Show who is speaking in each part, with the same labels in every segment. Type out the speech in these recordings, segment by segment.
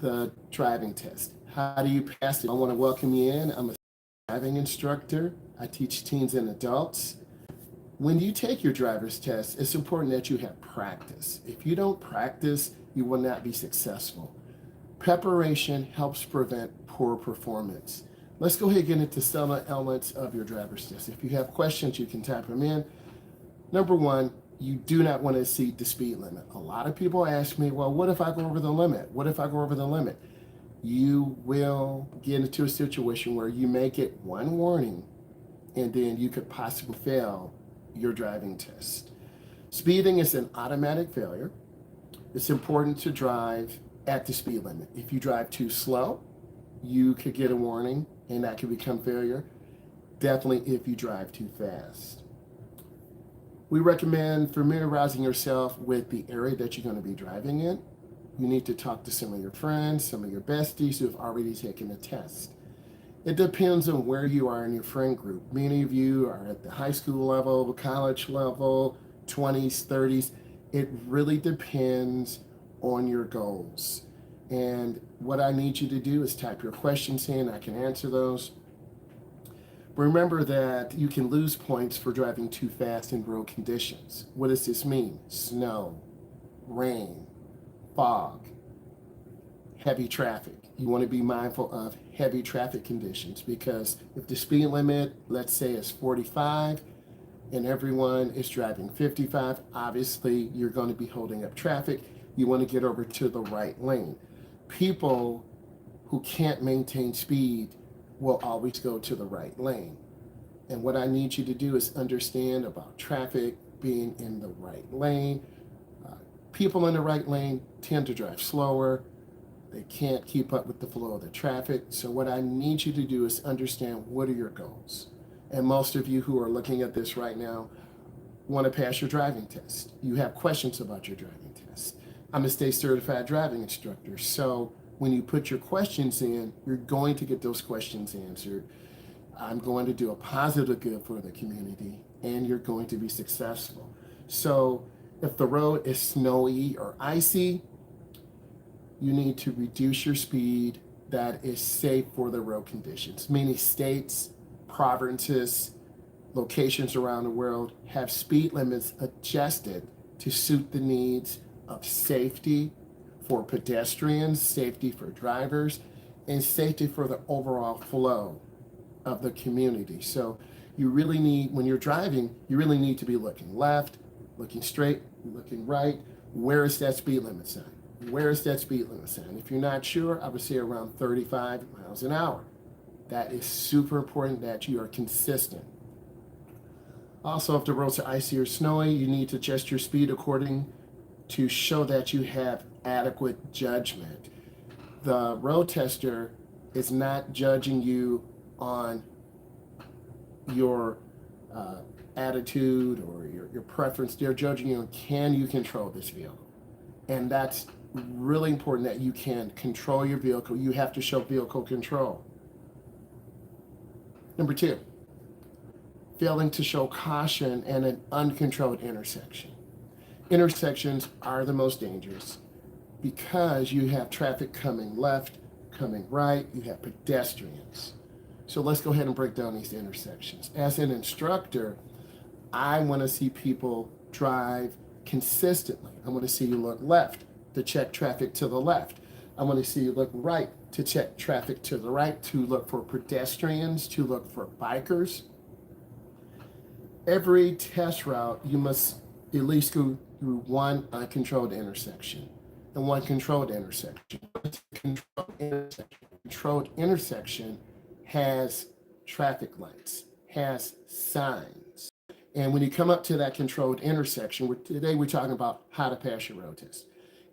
Speaker 1: the driving test. How do you pass it? I want to welcome you in. I'm a driving instructor. I teach teens and adults. When you take your driver's test, it's important that you have practice. If you don't practice, you will not be successful. Preparation helps prevent poor performance. Let's go ahead and get into some elements of your driver's test. If you have questions, you can type them in. Number one, you do not want to exceed the speed limit. A lot of people ask me, well, what if I go over the limit? What if I go over the limit? You will get into a situation where you may get one warning and then you could possibly fail your driving test. Speeding is an automatic failure. It's important to drive at the speed limit. If you drive too slow, you could get a warning and that could become failure. Definitely if you drive too fast. We recommend familiarizing yourself with the area that you're going to be driving in. You need to talk to some of your friends, some of your besties who have already taken the test. It depends on where you are in your friend group. Many of you are at the high school level, college level, 20s, 30s. It really depends on your goals. And what I need you to do is type your questions in. I can answer those. Remember that you can lose points for driving too fast in road conditions. What does this mean? Snow, rain, fog, heavy traffic. You want to be mindful of heavy traffic conditions because if the speed limit, let's say, is 45 and everyone is driving 55, obviously you're going to be holding up traffic. You want to get over to the right lane. People who can't maintain speed will always go to the right lane. And what I need you to do is understand about traffic being in the right lane. People in the right lane tend to drive slower. They can't keep up with the flow of the traffic. So what I need you to do is understand what are your goals. And most of you who are looking at this right now want to pass your driving test. You have questions about your driving test. I'm a state certified driving instructor. So when you put your questions in, you're going to get those questions answered. I'm going to do a positive good for the community and you're going to be successful. So if the road is snowy or icy, you need to reduce your speed that is safe for the road conditions. Many states, provinces, locations around the world have speed limits adjusted to suit the needs of safety for pedestrians, safety for drivers, and safety for the overall flow of the community. So you really need, when you're driving, you really need to be looking left, looking straight, looking right. Where is that speed limit sign? Where is that speed limit sign? If you're not sure, I would say around 35 miles an hour. That is super important that you are consistent. Also, if the roads are icy or snowy, you need to adjust your speed according to show that you have adequate judgment. The road tester is not judging you on your attitude or your preference. They're judging you on can you control this vehicle. And that's really important that you can control your vehicle. You have to show vehicle control. Number two, failing to show caution in an uncontrolled intersection. Intersections are the most dangerous because you have traffic coming left, coming right, you have pedestrians. So let's go ahead and break down these intersections. As an instructor, I want to see people drive consistently. I want to see you look left to check traffic to the left. I want to see you look right to check traffic to the right, to look for pedestrians, to look for bikers. Every test route, you must at least go through one uncontrolled intersection and one controlled intersection. Controlled intersection has traffic lights, has signs. And when you come up to that controlled intersection, today we're talking about how to pass your road test.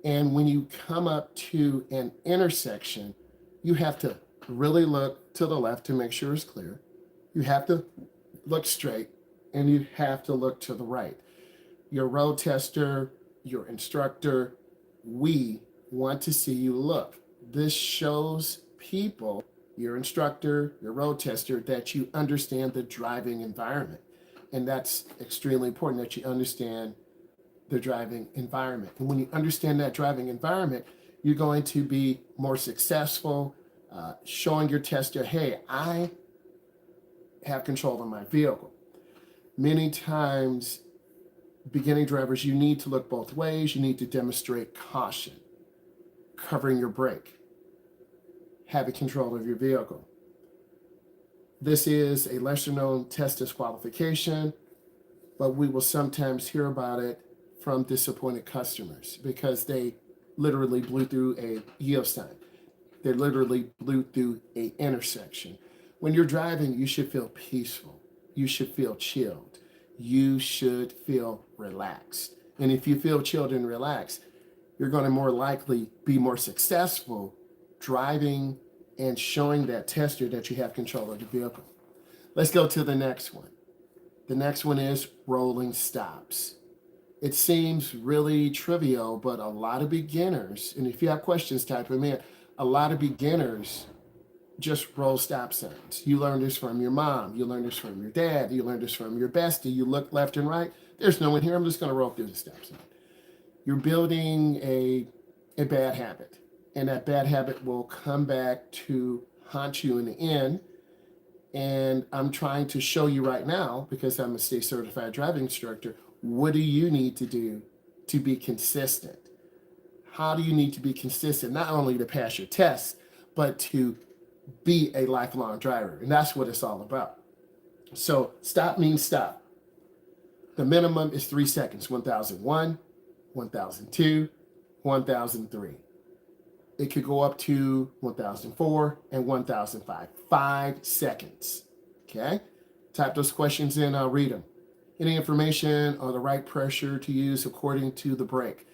Speaker 1: And when you come up to an intersection, you have to really look to the left to make sure it's clear. You have to look straight and you have to look to the right. Your road tester, your instructor, we want to see you look. This shows people, your instructor, your road tester, that you understand the driving environment. And that's extremely important that you understand the driving environment. And when you understand that driving environment, You're going to be more successful, showing your tester, hey, I have control of my vehicle. Many times, beginning drivers, you need to look both ways. You need to demonstrate caution, covering your brake, having control of your vehicle. This is a lesser known test disqualification, but we will sometimes hear about it from disappointed customers because they literally blew through a yield sign. They literally blew through an intersection. When you're driving, you should feel peaceful. You should feel chilled. You should feel relaxed. And if you feel chilled and relaxed, you're going to more likely be more successful driving and showing that tester that you have control of the vehicle. Let's go to the next one. The next one is rolling stops. It seems really trivial, but a lot of beginners, and if you have questions, type them in. A lot of beginners just roll stop signs. You learn this from your mom. You learn this from your dad. You learn this from your bestie. You look left and right. There's no one here. I'm just going to roll through the stop sign. You're building a bad habit, and that bad habit will come back to haunt you in the end. And I'm trying to show you right now, because I'm a state certified driving instructor, what do you need to do to be consistent? How do you need to be consistent, not only to pass your test, but to be a lifelong driver? And that's what it's all about. So stop means stop. The minimum is 3 seconds, 1001, 1002, 1003. It could go up to 1004 and 1005, 5 seconds. Okay? Type those questions in, I'll read them. Any information on the right pressure to use according to the brake?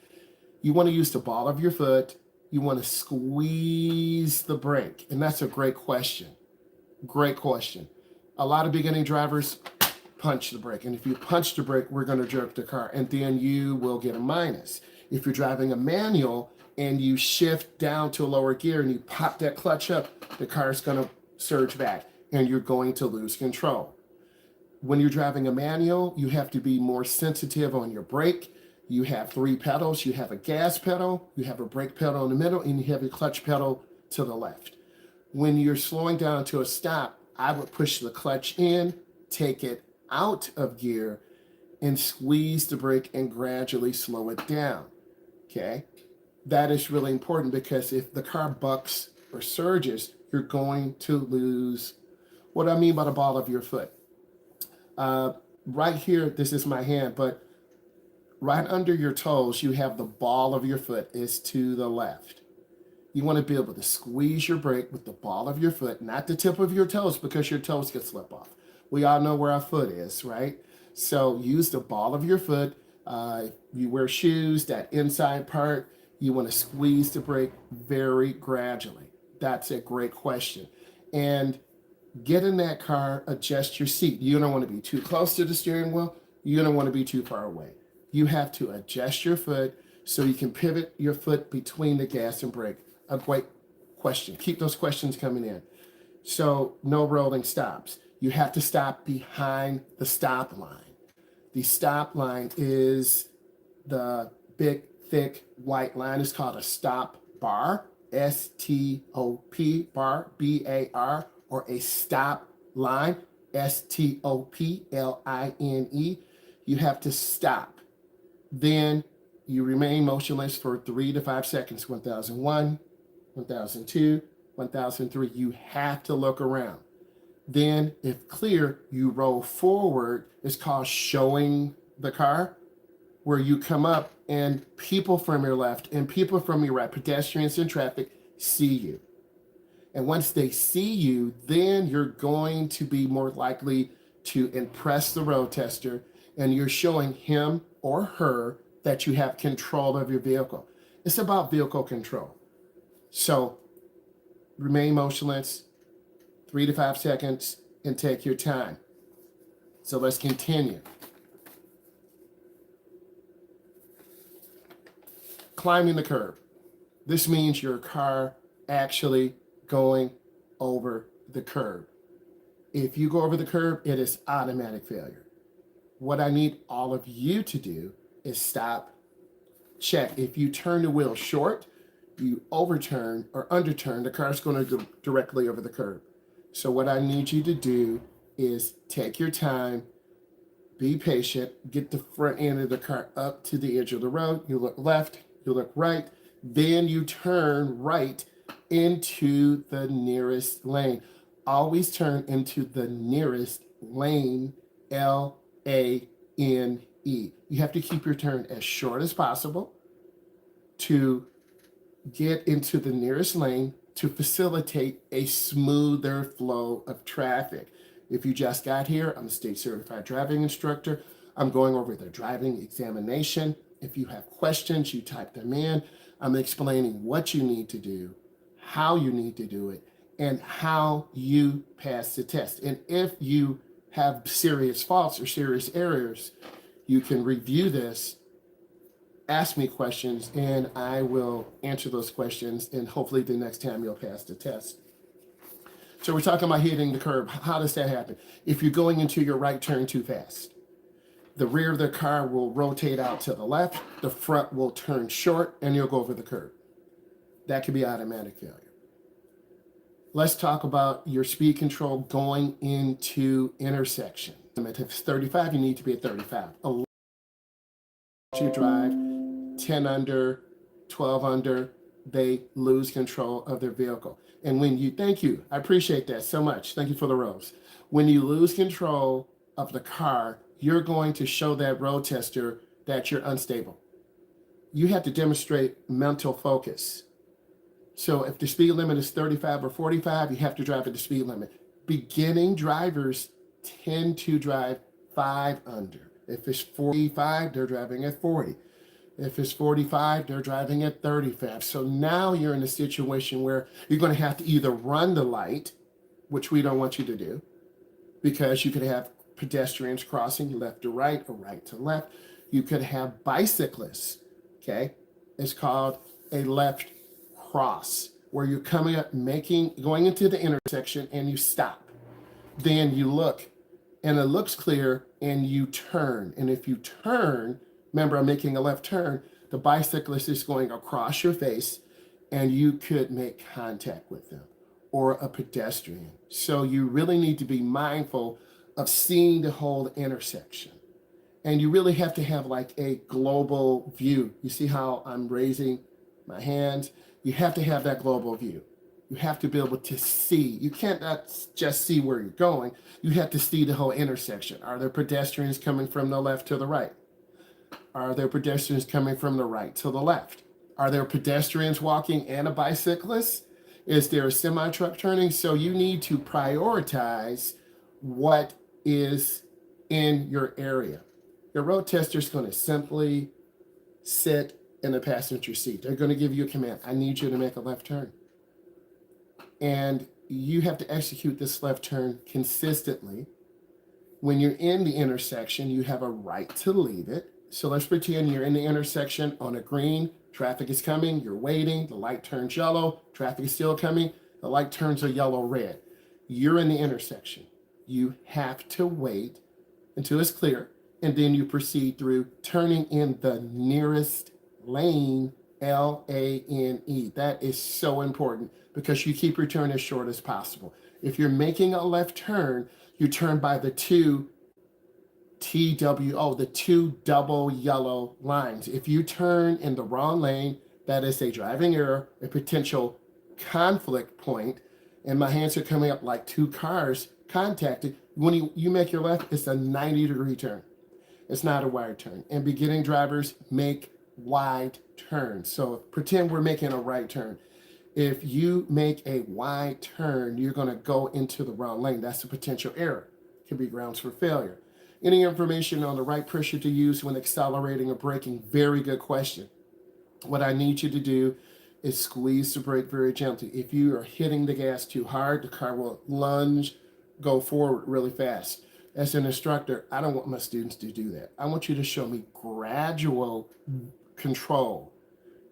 Speaker 1: You want to use the ball of your foot. You want to squeeze the brake. And that's a great question. Great question. A lot of beginning drivers punch the brake. And if you punch the brake, we're going to jerk the car. And then you will get a minus. If you're driving a manual and you shift down to a lower gear and you pop that clutch up, the car is going to surge back and you're going to lose control. When you're driving a manual, you have to be more sensitive on your brake. You have 3 pedals. You have a gas pedal, you have a brake pedal in the middle, and you have a clutch pedal to the left. When you're slowing down to a stop, I would push the clutch in, take it out of gear, and squeeze the brake and gradually slow it down. Okay? That is really important because if the car bucks or surges, you're going to lose. What I mean by the ball of your foot. Right here, this is my hand, but right under your toes, you have the ball of your foot is to the left. You want to be able to squeeze your brake with the ball of your foot, not the tip of your toes, because your toes could slip off. We all know where our foot is, right? So use the ball of your foot. You wear shoes, that inside part, you want to squeeze the brake very gradually. That's a great question. And get in that car, adjust your seat. You don't want to be too close to the steering wheel. You don't want to be too far away. You have to adjust your foot so you can pivot your foot between the gas and brake. A great question. Keep those questions coming in. So no rolling stops. You have to stop behind the stop line. The stop line is the big, thick white line. It's called a stop bar, S-T-O-P, bar, B-A-R, or a stop line, S-T-O-P-L-I-N-E. You have to stop. Then you remain motionless for 3 to 5 seconds, 1001, 1002, 1003. You have to look around. Then, if clear, you roll forward. It's called showing the car, where you come up and people from your left and people from your right, pedestrians in traffic, see you. And once they see you, then you're going to be more likely to impress the road tester, and you're showing him or her that you have control of your vehicle. It's about vehicle control. So remain motionless, 3 to 5 seconds, and take your time. So let's continue. Climbing the curb. This means your car actually going over the curb. If you go over the curb, it is automatic failure. What I need all of you to do is stop, check. If you turn the wheel short, you overturn or underturn, the car's going to go directly over the curb. So what I need you to do is take your time, be patient, get the front end of the car up to the edge of the road. You look left, you look right, then you turn right into the nearest lane. Always turn into the nearest lane, L-A-N-E. You have to keep your turn as short as possible to get into the nearest lane to facilitate a smoother flow of traffic. If you just got here, I'm a state certified driving instructor. I'm going over the driving examination. If you have questions, you type them in. I'm explaining what you need to do, how you need to do it, and how you pass the test. And if you have serious faults or serious errors, you can review this, ask me questions, and I will answer those questions, and hopefully the next time you'll pass the test. So we're talking about hitting the curb. How does that happen? If you're going into your right turn too fast, the rear of the car will rotate out to the left, the front will turn short, and you'll go over the curb. That could be automatic failure. Let's talk about your speed control going into intersection. If it's 35, you need to be at 35. You drive 10 under, 12 under, they lose control of their vehicle. And when you, thank you, I appreciate that so much. Thank you for the rose. When you lose control of the car, you're going to show that road tester that you're unstable. You have to demonstrate mental focus. So if the speed limit is 35 or 45, you have to drive at the speed limit. Beginning drivers tend to drive 5 under. If it's 45, they're driving at 40. If it's 45, they're driving at 35. So now you're in a situation where you're going to have to either run the light, which we don't want you to do, because you could have pedestrians crossing left to right or right to left. You could have bicyclists, okay? It's called a left cross, where you're coming up, going into the intersection and you stop. Then you look and it looks clear and you turn. And if you turn, remember I'm making a left turn, the bicyclist is going across your face and you could make contact with them, or a pedestrian. So you really need to be mindful of seeing the whole intersection. And you really have to have like a global view. You see how I'm raising my hands? You have to have that global view. You have to be able to see. You can't just see where you're going. You have to see the whole intersection. Are there pedestrians coming from the left to the right? Are there pedestrians coming from the right to the left? Are there pedestrians walking and a bicyclist? Is there a semi-truck turning? So you need to prioritize what is in your area. Your road tester is going to simply sit in the passenger seat. They're going to give you a command. I need you to make a left turn. And you have to execute this left turn consistently. When you're in the intersection, you have a right to leave it. So let's pretend you're in the intersection on a green, traffic is coming, you're waiting, the light turns yellow, traffic is still coming, the light turns a yellow red. You're in the intersection. You have to wait until it's clear, and then you proceed through turning in the nearest lane, L-A-N-E. That is so important because you keep your turn as short as possible. If you're making a left turn, you turn by the two TWO, the two double yellow lines. If you turn in the wrong lane, that is a driving error, a potential conflict point, and my hands are coming up like two cars contacted. When you make your left, it's a 90-degree turn. It's not a wide turn. And beginning drivers make wide turns. So pretend we're making a right turn. If you make a wide turn, you're going to go into the wrong lane. That's a potential error. It can be grounds for failure. Any information on the right pressure to use when accelerating or braking? Very good question. What I need you to do is squeeze the brake very gently. If you are hitting the gas too hard, the car will lunge, go forward really fast. As an instructor, I don't want my students to do that. I want you to show me gradual control.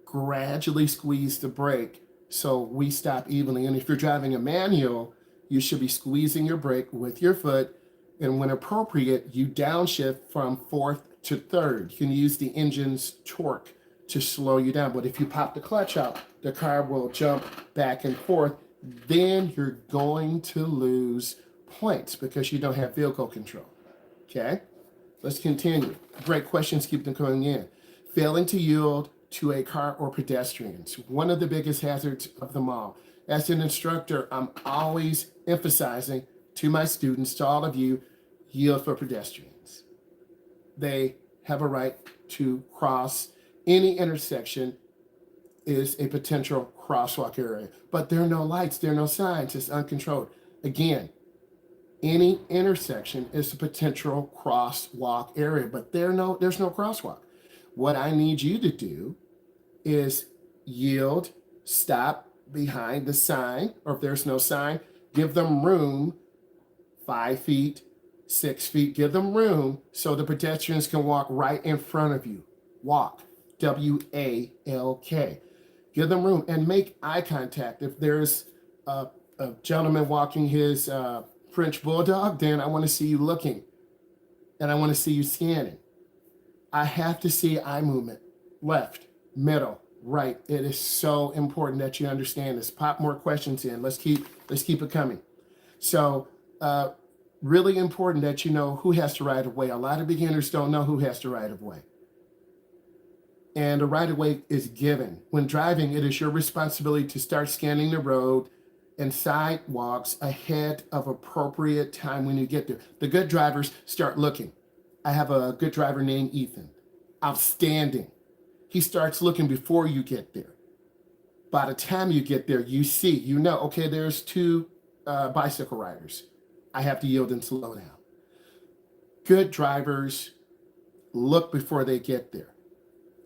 Speaker 1: Gradually squeeze the brake so we stop evenly. And if you're driving a manual, you should be squeezing your brake with your foot. And when appropriate, you downshift from fourth to third. You can use the engine's torque to slow you down. But if you pop the clutch out, the car will jump back and forth. Then you're going to lose points because you don't have vehicle control. Okay, let's continue. Great questions, keep them coming in. Failing to yield to a car or pedestrians, one of the biggest hazards of them all. As an instructor, I'm always emphasizing to my students, to all of you, yield for pedestrians. They have a right to cross. Any intersection is a potential crosswalk area, but there are no lights, there are no signs, it's uncontrolled. Again, any intersection is a potential crosswalk area, but there's no crosswalk. What I need you to do is yield, stop behind the sign, or if there's no sign, give them room, 5 feet, 6 feet, give them room so the pedestrians can walk right in front of you. Walk, W-A-L-K. Give them room and make eye contact. If there's a gentleman walking his French bulldog, then I want to see you looking and I want to see you scanning. I have to see eye movement, left, middle, right. It is so important that you understand this. Pop more questions in. Let's keep it coming. So really important that you know who has to right of way. A lot of beginners don't know who has to right of way. And the right of way is given. When driving, it is your responsibility to start scanning the road and sidewalks ahead of appropriate time when you get there. The good drivers start looking. I have a good driver named Ethan. Outstanding. He starts looking before you get there. By the time you get there, you see, you know, okay, there's 2 bicycle riders. I have to yield and slow down. Good drivers look before they get there.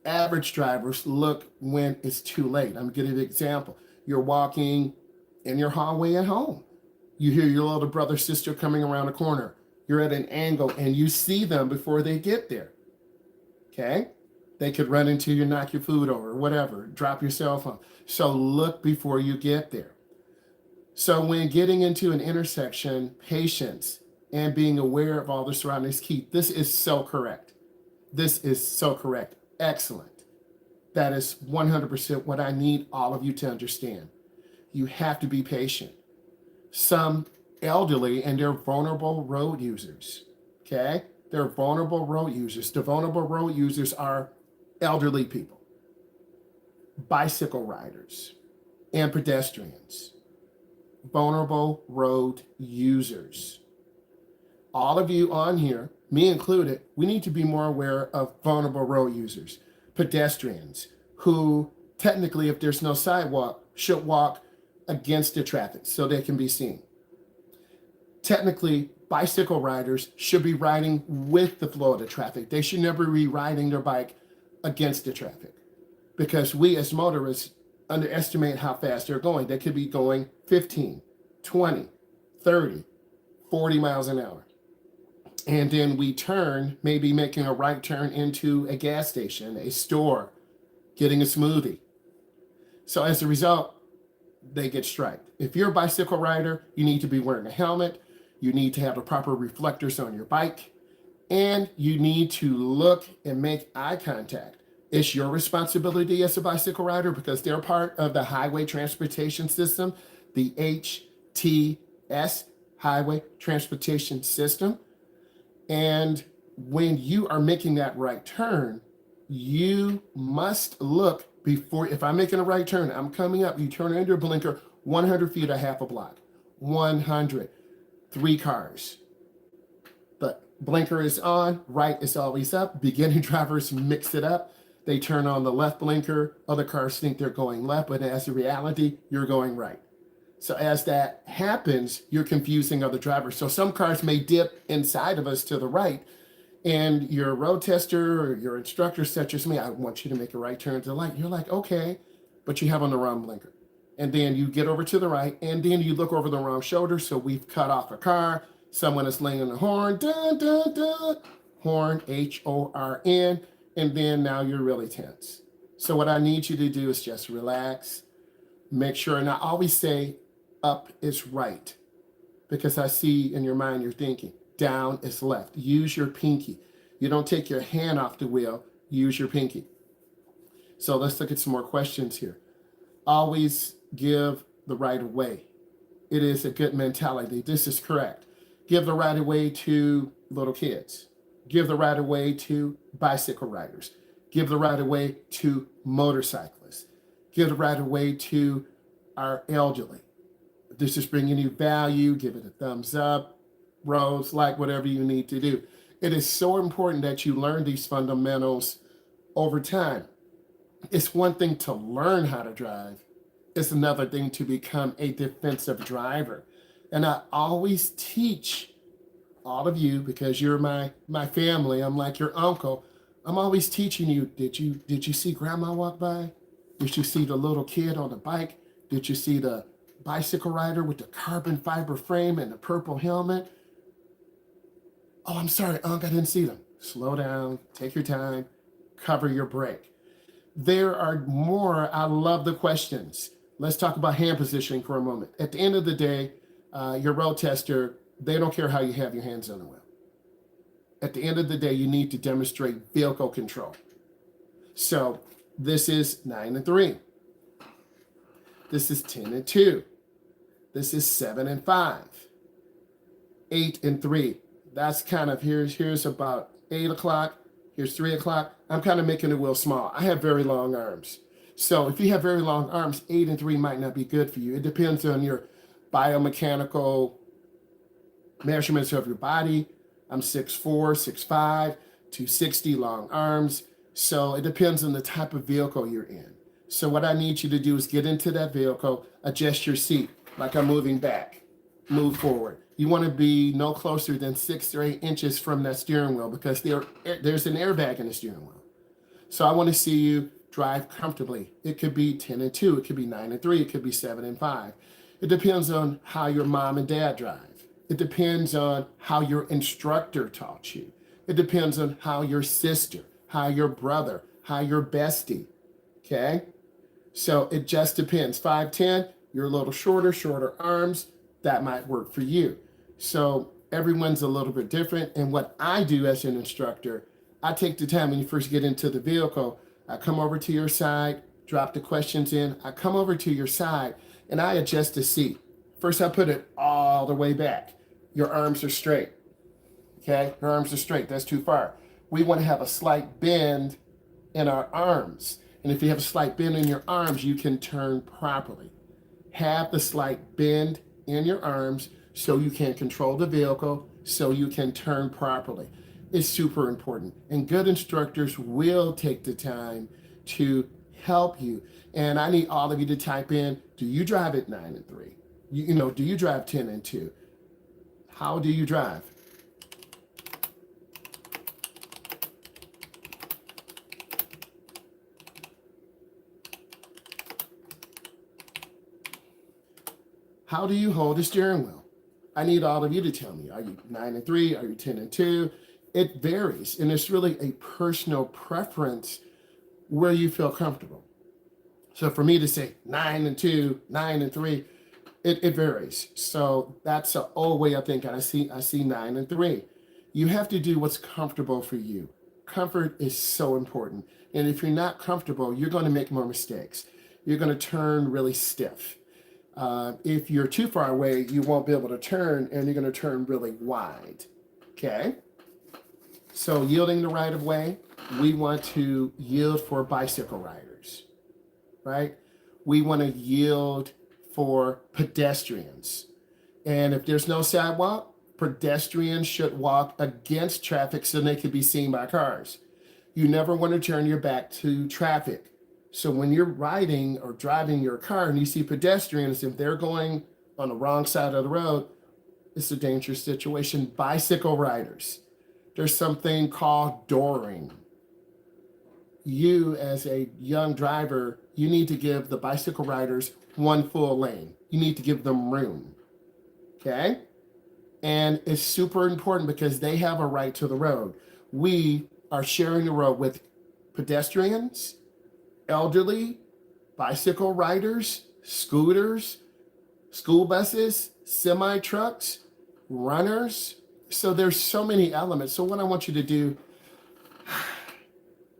Speaker 1: Average drivers look when it's too late. I'm giving you an example. You're walking in your hallway at home. You hear your little brother, sister coming around the corner. You're at an angle and you see them before they get there. Okay? They could run into you, knock your food over, whatever, drop your cell phone. So look before you get there. So when getting into an intersection, patience and being aware of all the surroundings key. This is so correct. This is so correct. Excellent. That is 100% what I need all of you to understand. You have to be patient. Some elderly and they're vulnerable road users, okay? They're vulnerable road users. The vulnerable road users are elderly people, bicycle riders, and pedestrians. Vulnerable road users. All of you on here, me included, we need to be more aware of vulnerable road users, pedestrians, who technically, if there's no sidewalk, should walk against the traffic so they can be seen. Technically, bicycle riders should be riding with the flow of the traffic. They should never be riding their bike against the traffic because we as motorists underestimate how fast they're going. They could be going 15, 20, 30, 40 miles an hour. And then we turn, maybe making a right turn into a gas station, a store, getting a smoothie. So as a result, they get striked. If you're a bicycle rider, you need to be wearing a helmet. You need to have the proper reflectors on your bike. And you need to look and make eye contact. It's your responsibility as a bicycle rider because they're part of the highway transportation system, the HTS, Highway Transportation System. And when you are making that right turn, you must look before, if I'm making a right turn, I'm coming up, you turn under your blinker, 100 feet or half a block, 100, 3 cars. The blinker is on, right is always up. Beginning drivers mix it up. They turn on the left blinker, other cars think they're going left, but as a reality, you're going right. So as that happens, you're confusing other drivers. So some cars may dip inside of us to the right, and your road tester or your instructor such as me, I want you to make a right turn to the light. You're like, okay, but you have on the wrong blinker. And then you get over to the right, and then you look over the wrong shoulder. So we've cut off a car. Someone is laying on the horn, dun, dun, dun, horn, H-O-R-N, and then now you're really tense. So what I need you to do is just relax, make sure, and I always say up is right, because I see in your mind you're thinking down is left. Use your pinky. You don't take your hand off the wheel, use your pinky. So let's look at some more questions here. Always give the right of way. It is a good mentality. This is correct. Give the right of way to little kids. Give the right of way to bicycle riders. Give the right of way to motorcyclists. Give the right of way to our elderly. If this is bringing you value, give it a thumbs up, rose, like, whatever you need to do. It is so important that you learn these fundamentals over time. It's one thing to learn how to drive. It's another thing to become a defensive driver. And I always teach all of you, because you're my family, I'm like your uncle. I'm always teaching you, did you see grandma walk by? Did you see the little kid on the bike? Did you see the bicycle rider with the carbon fiber frame and the purple helmet? Oh, I'm sorry, Unc, I didn't see them. Slow down, take your time, cover your brake. There are more. I love the questions. Let's talk about hand positioning for a moment. At the end of the day, your road tester, they don't care how you have your hands on the wheel. At the end of the day, you need to demonstrate vehicle control. So this is 9 and 3. This is 10 and 2. This is 7 and 5. 8 and 3. That's kind of, here's about 8 o'clock. Here's 3 o'clock. I'm kind of making the wheel small. I have very long arms. So if you have very long arms, 8 and 3 might not be good for you. It depends on your biomechanical measurements of your body. I'm 6'4", 6'5", 260, long arms. So it depends on the type of vehicle you're in. So what I need you to do is get into that vehicle, adjust your seat, like I'm moving back, move forward. You want to be no closer than 6 or 8 inches from that steering wheel, because there's an airbag in the steering wheel. So I want to see you drive comfortably. It could be 10 and 2, it could be 9 and 3, it could be 7 and 5. It depends on how your mom and dad drive. It depends on how your instructor taught you. It depends on how your sister, how your brother, how your bestie, okay? So it just depends. 5'10", you're a little shorter arms, that might work for you. So everyone's a little bit different. And what I do as an instructor, I take the time when you first get into the vehicle, I come over to your side, drop the questions in, I come over to your side, and I adjust the seat. First, I put it all the way back. Your arms are straight, okay? Your arms are straight, that's too far. We want to have a slight bend in our arms. And if you have a slight bend in your arms, you can turn properly. Have the slight bend in your arms so you can control the vehicle, so you can turn properly. It's super important. And good instructors will take the time to help you. And I need all of you to type in, do you drive at 9 and 3? Do you drive 10 and 2? How do you drive? How do you hold a steering wheel? I need all of you to tell me. Are you 9 and 3? Are you 10 and 2? It varies, and it's really a personal preference where you feel comfortable. So for me to say 9 and 2, 9 and 3, it varies. So that's the old way of thinking. I see 9 and 3. You have to do what's comfortable for you. Comfort is so important. And if you're not comfortable, you're going to make more mistakes. You're going to turn really stiff. If you're too far away, you won't be able to turn, and you're going to turn really wide. Okay? So yielding the right of way, we want to yield for bicycle riders, right? We want to yield for pedestrians. And if there's no sidewalk, pedestrians should walk against traffic so they can be seen by cars. You never want to turn your back to traffic. So when you're riding or driving your car and you see pedestrians, if they're going on the wrong side of the road, it's a dangerous situation. Bicycle riders, there's something called dooring. You, as a young driver, you need to give the bicycle riders one full lane. You need to give them room, okay? And it's super important because they have a right to the road. We are sharing the road with pedestrians, elderly, bicycle riders, scooters, school buses, semi-trucks, runners. So there's so many elements. So what I want you to do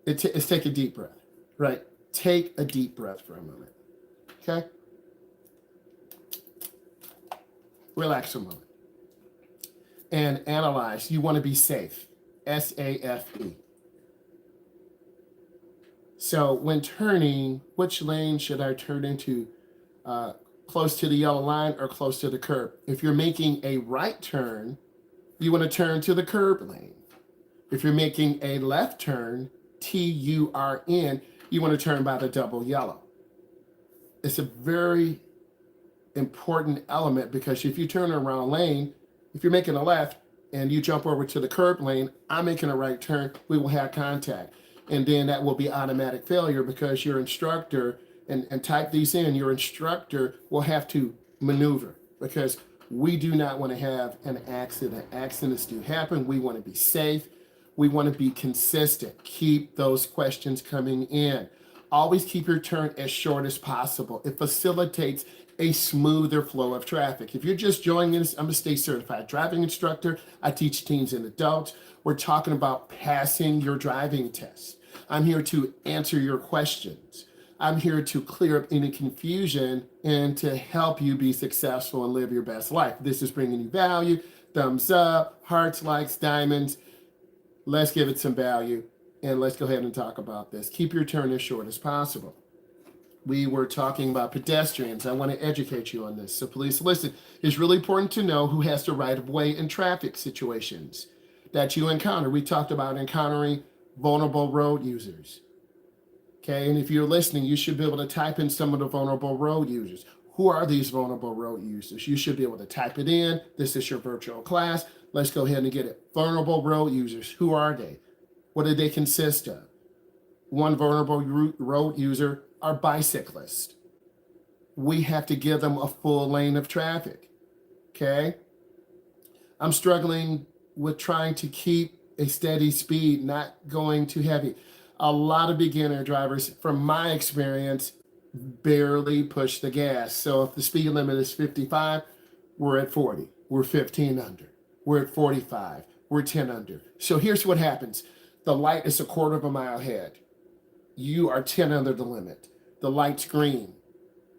Speaker 1: is take a deep breath, right? Take a deep breath for a moment. Okay? Relax a moment. And analyze. You want to be safe. SAFE. So when turning, which lane should I turn into? Close to the yellow line or close to the curb? If you're making a right turn, you want to turn to the curb lane. If you're making a left turn, TURN, you want to turn by the double yellow. It's a very important element because if you turn around lane, if you're making a left and you jump over to the curb lane, I'm making a right turn, we will have contact. And then that will be automatic failure because your instructor, and type these in, your instructor will have to maneuver because we do not want to have an accident. Accidents do happen. We want to be safe. We want to be consistent. Keep those questions coming in. Always keep your turn as short as possible. It facilitates a smoother flow of traffic. If you're just joining us, I'm a state certified driving instructor. I teach teens and adults. We're talking about passing your driving test. I'm here to answer your questions. I'm here to clear up any confusion and to help you be successful and live your best life. This is bringing you value. Thumbs up, hearts, likes, diamonds. Let's give it some value and let's go ahead and talk about this. Keep your turn as short as possible. We were talking about pedestrians. I want to educate you on this. So please listen. It's really important to know who has the right of way in traffic situations that you encounter. We talked about encountering vulnerable road users. Okay, and if you're listening, you should be able to type in some of the vulnerable road users. Who are these vulnerable road users? You should be able to type it in. This is your virtual class. Let's go ahead and get it. Vulnerable road users. Who are they? What do they consist of? One vulnerable road user are bicyclists. We have to give them a full lane of traffic. Okay? I'm struggling with trying to keep a steady speed, not going too heavy. A lot of beginner drivers, from my experience, barely push the gas. So if the speed limit is 55, we're at 40. We're 15 under. We're at 45. We're 10 under. So here's what happens. The light is a quarter of a mile ahead. You are 10 under the limit. The light's green.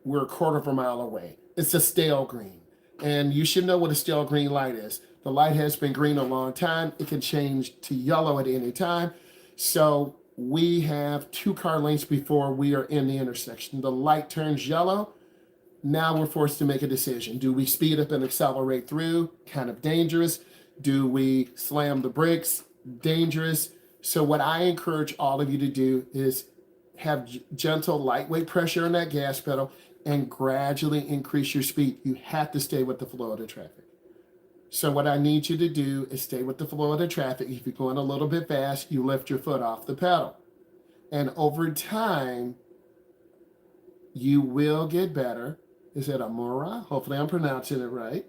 Speaker 1: We're a quarter of a mile away. It's a stale green. And you should know what a stale green light is. The light has been green a long time. It can change to yellow at any time. So we have 2 car lanes before we are in the intersection. The light turns yellow. Now we're forced to make a decision. Do we speed up and accelerate through? Kind of dangerous. Do we slam the brakes? Dangerous. So what I encourage all of you to do is have gentle, lightweight pressure on that gas pedal and gradually increase your speed. You have to stay with the flow of the traffic. So what I need you to do is stay with the flow of the traffic. If you're going a little bit fast, you lift your foot off the pedal. And over time, you will get better. Is it Amora? Hopefully I'm pronouncing it right.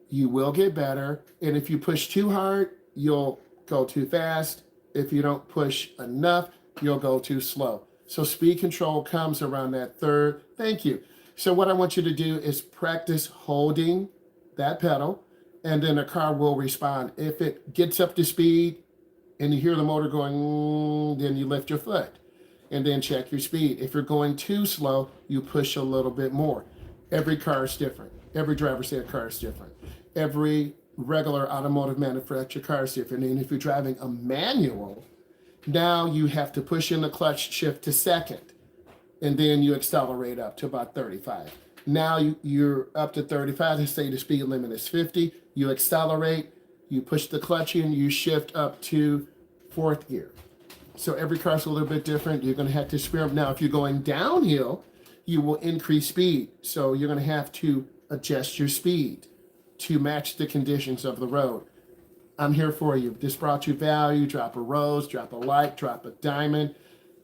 Speaker 1: You will get better. And if you push too hard, you'll go too fast. If you don't push enough, you'll go too slow. So speed control comes around that third. Thank you. So what I want you to do is practice holding that pedal, and then the car will respond. If it gets up to speed and you hear the motor going, then you lift your foot and then check your speed. If you're going too slow, you push a little bit more. Every car is different. Every driver's ed car is different. Every regular automotive manufacturer car is different. And if you're driving a manual, now you have to push in the clutch shift to second, and then you accelerate up to about 35. Now you're up to 35. Let's say the speed limit is 50. You accelerate, you push the clutch in, you shift up to 4th gear. So every car's a little bit different. You're going to have to experiment. Now, if you're going downhill, you will increase speed. So you're going to have to adjust your speed to match the conditions of the road. I'm here for you. This brought you value. Drop a rose, drop a like, drop a diamond.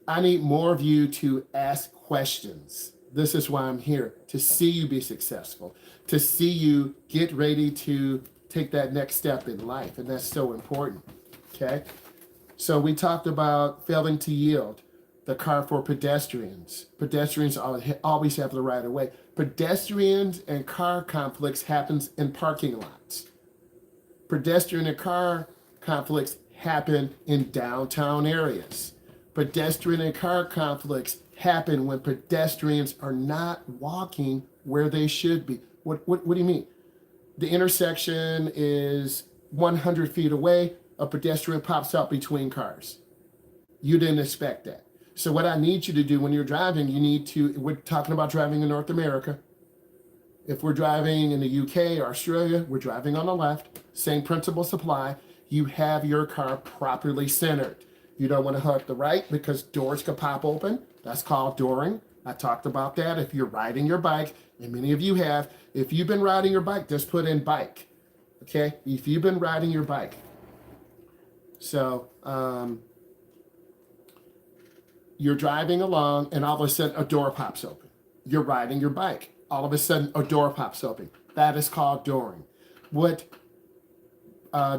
Speaker 1: I need more of you to ask questions. This is why I'm here, to see you be successful, to see you get ready to take that next step in life. And that's so important. Okay. So we talked about failing to yield, the car for pedestrians. Pedestrians always have the right of way. Pedestrians and car conflicts happens in parking lots. Pedestrian and car conflicts happen in downtown areas. Pedestrian and car conflicts happen when pedestrians are not walking where they should be. What do you mean? The intersection is 100 feet away, a pedestrian pops out between cars. You didn't expect that. So what I need you to do when you're driving, we're talking about driving in North America. If we're driving in the UK or Australia, we're driving on the left. Same principles apply. You have your car properly centered. You don't want to hook the right because doors can pop open. That's called dooring. I talked about that. If you're riding your bike, and many of you have, if you've been riding your bike, just put in bike. Okay? If you've been riding your bike. So, you're driving along and all of a sudden a door pops open. You're riding your bike. All of a sudden a door pops open. That is called dooring. What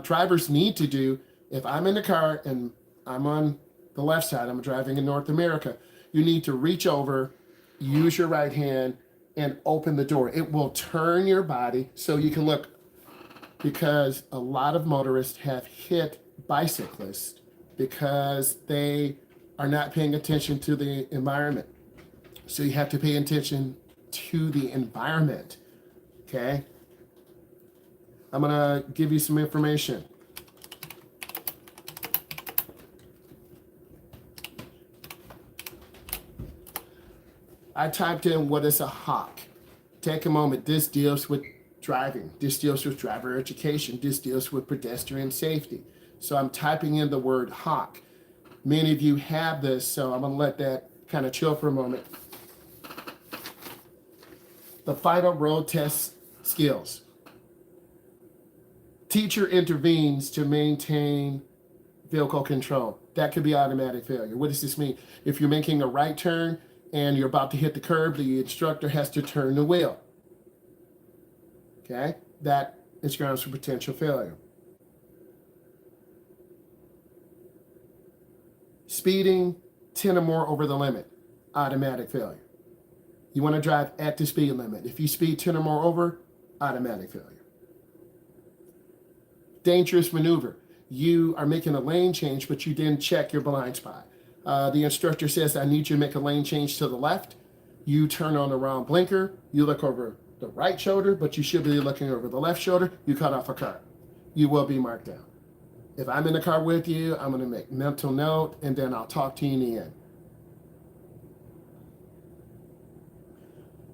Speaker 1: drivers need to do, if I'm in the car and I'm on the left side, I'm driving in North America, you need to reach over, use your right hand, and open the door. It will turn your body so you can look, because a lot of motorists have hit bicyclists because they are not paying attention to the environment. So you have to pay attention to the environment, okay? I'm gonna give you some information. I typed in what is a hawk. Take a moment. This deals with driving. This deals with driver education. This deals with pedestrian safety. So I'm typing in the word hawk. Many of you have this, so I'm gonna let that kind of chill for a moment. The final road test skills. Teacher intervenes to maintain vehicle control. That could be automatic failure. What does this mean? If you're making a right turn and you're about to hit the curb, the instructor has to turn the wheel. Okay? That is grounds for potential failure. Speeding 10 or more over the limit, automatic failure. You want to drive at the speed limit. If you speed 10 or more over, automatic failure. Dangerous maneuver. You are making a lane change, but you didn't check your blind spot. The instructor says, I need you to make a lane change to the left. You turn on the wrong blinker. You look over the right shoulder, but you should be looking over the left shoulder. You cut off a car. You will be marked down. If I'm in the car with you, I'm going to make mental note, and then I'll talk to you in the end.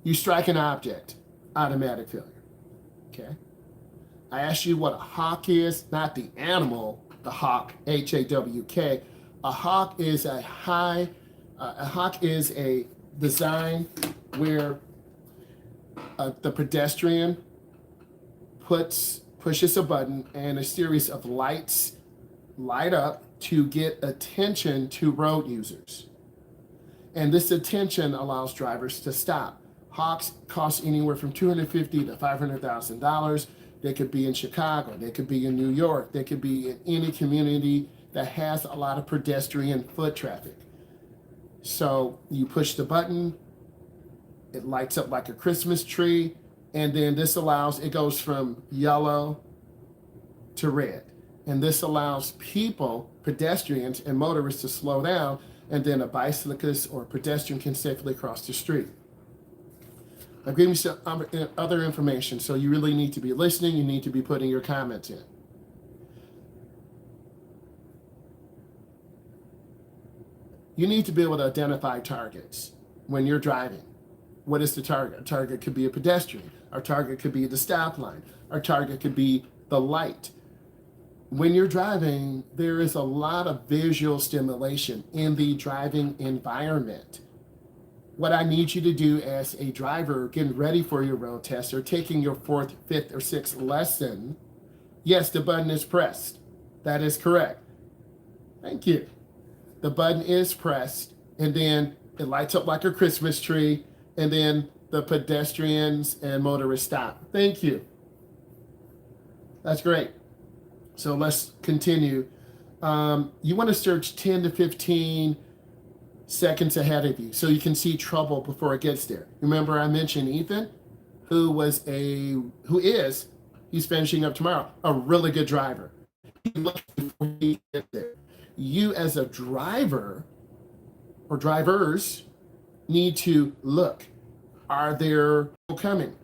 Speaker 1: You strike an object, automatic failure. Okay? I asked you what a hawk is, not the animal, the hawk, H-A-W-K. A hawk is a design where the pedestrian pushes a button and a series of lights light up to get attention to road users. And this attention allows drivers to stop. Hawks cost anywhere from $250,000 to $500,000. They could be in Chicago. They could be in New York. They could be in any community that has a lot of pedestrian foot traffic. So you push the button, it lights up like a Christmas tree, and then this allows, it goes from yellow to red. And this allows people, pedestrians and motorists to slow down, and then a bicyclist or a pedestrian can safely cross the street. I'm giving you some other information, so you really need to be listening. You need to be putting your comments in. You need to be able to identify targets when you're driving. What is the target? A target could be a pedestrian. Our target could be the stop line. Our target could be the light. When you're driving, there is a lot of visual stimulation in the driving environment. What I need you to do as a driver getting ready for your road test or taking your 4th, 5th, or 6th lesson, yes, the button is pressed. That is correct. Thank you. The button is pressed, and then it lights up like a Christmas tree, and then the pedestrians and motorists stop. Thank you. That's great. So let's continue. You want to search 10 to 15 seconds ahead of you so you can see trouble before it gets there. Remember I mentioned Ethan, he's finishing up tomorrow, a really good driver. Before he gets there. You as a driver or drivers need to look. Are there people coming?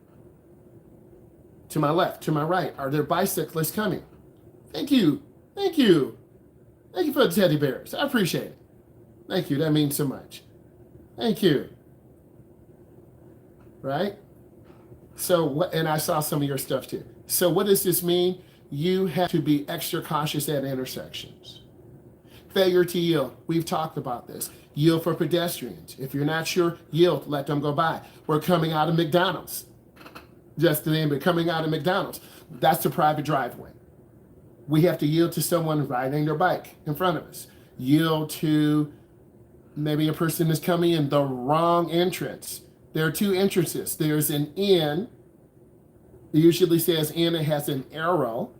Speaker 1: To my left, to my right? Are there bicyclists coming? Thank you. Thank you. Thank you for the teddy bears. I appreciate it. Thank you. That means so much. Thank you. Right? So what, and I saw some of your stuff too. So what does this mean? You have to be extra cautious at intersections. Failure to yield. We've talked about this. Yield for pedestrians. If you're not sure, yield, let them go by. We're coming out of McDonald's. Just the name, but coming out of McDonald's. That's the private driveway. We have to yield to someone riding their bike in front of us. Yield to maybe a person is coming in the wrong entrance. There are two entrances. There's an in. It usually says in, it has an arrow.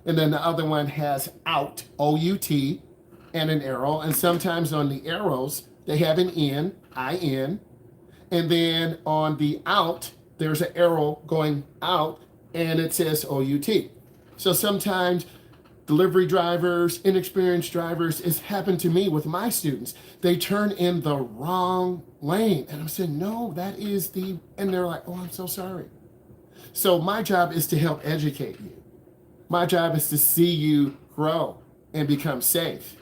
Speaker 1: And then the other one has out, O-U-T, and an arrow. And sometimes on the arrows, they have an in, I-N. And then on the out, there's an arrow going out, and it says O-U-T. So sometimes delivery drivers, inexperienced drivers, it's happened to me with my students. They turn in the wrong lane. And I'm saying, no, that is the, and they're like, oh, I'm so sorry. So my job is to help educate you. My job is to see you grow and become safe,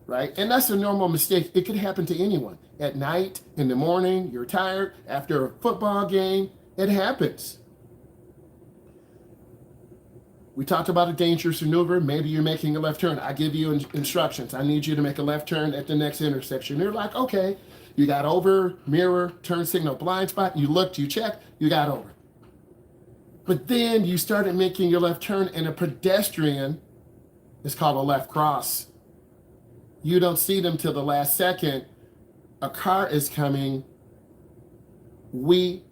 Speaker 1: right? And that's a normal mistake. It could happen to anyone. At night, in the morning, you're tired, after a football game, it happens. We talked about a dangerous maneuver. Maybe you're making a left turn. I give you instructions. I need you to make a left turn at the next intersection. You're like, okay, you got over, mirror, turn signal, blind spot. You looked, you checked, you got over. But then you started making your left turn, and a pedestrian is called a left cross. You don't see them till the last second. A car is coming. We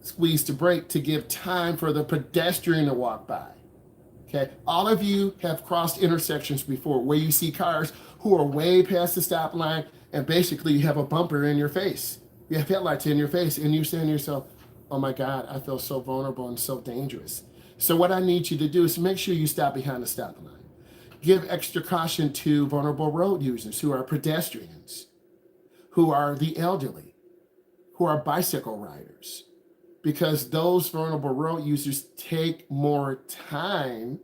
Speaker 1: squeeze the brake to give time for the pedestrian to walk by. Okay, all of you have crossed intersections before where you see cars who are way past the stop line, and basically you have a bumper in your face. You have headlights in your face, and you're saying to yourself, oh my God, I feel so vulnerable and so dangerous. So what I need you to do is make sure you stop behind the stop line. Give extra caution to vulnerable road users who are pedestrians, who are the elderly, who are bicycle riders, because those vulnerable road users take more time